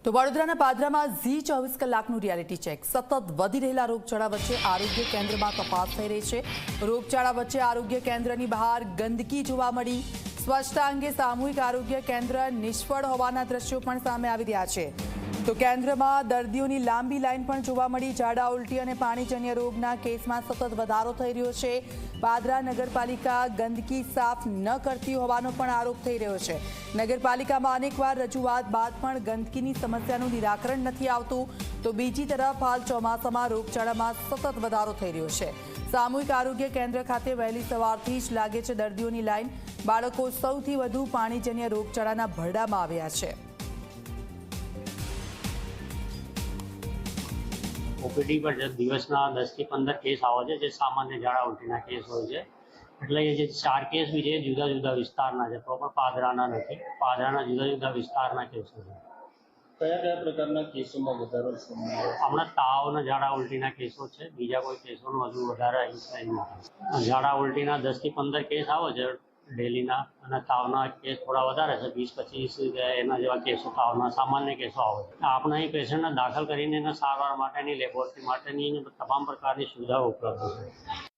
તો વડોદરાના પાદરામાં ઝી 24 કલાકનું રિયાલિટી ચેક। સતત વધી રહેલા રોગચાળા વચ્ચે આરોગ્ય કેન્દ્રમાં તપાસ થઈ રહી છે। રોગચાળા વચ્ચે આરોગ્ય કેન્દ્રની બહાર ગંદકી જોવા મળી। સ્વચ્છતા અંગે સામૂહિક આરોગ્ય કેન્દ્ર નિષ્ફળ હોવાના દ્રશ્યો પણ સામે આવી રહ્યા છે। તો કેન્દ્રમાં દર્દીઓની લાંબી લાઈન પણ જોવા મળી। ઝાડા ઉલટી અને પાણીજન્ય રોગના કેસમાં સતત વધારો થઈ રહ્યો છે। પાદરા નગરપાલિકા ગંદકી સાફ ન કરતી હોવાનો પણ આરોપ થઈ રહ્યો છે। નગરપાલિકામાં અનેકવાર રજૂઆત બાદ પણ ગંદકીની સમસ્યાનું નિરાકરણ નથી આવતું। તો બીજી તરફ હાલ ચોમાસામાં રોગચાળામાં સતત વધારો થઈ રહ્યો છે। સામૂહિક આરોગ્ય કેન્દ્ર ખાતે વહેલી સવારથી જ લાગે છે દર્દીઓની લાઈન। બાળકો સૌથી વધુ પાણીજન્ય રોગચાળાના ભરડામાં આવ્યા છે। ઓપીડી પર દિવસના 10 થી 15 કેસ આવે છે, જે સામાન્ય ઝાડા ઉલટીના કેસ હોય છે। એટલે એ જે 4 કેસ બી છે જુદા જુદા વિસ્તારના છે, પ્રોપર પાદરાના નથી। પાદરાના જુદા જુદા વિસ્તારના કેસો છે। કયા પ્રકારના કેસોમાં વધારો છે? હમણાં તાવના ઝાડા ઉલટીના કેસો છે, બીજા કોઈ કેસોનો હજુ વધારે અહીં નથી। ઝાડા ઉલટીના 10 થી 15 કેસ આવે છે ડેલીના, અને તાવના કેસ થોડા વધારે છે, 20-25 એના જેવા કેસો તાવના સામાન્ય કેસો આવે છે। આપણે અહીં પેશન્ટને દાખલ કરીને એના સારવાર માટેની લેબોરેટરી માટેની તમામ પ્રકારની સુવિધાઓ ઉપલબ્ધ છે।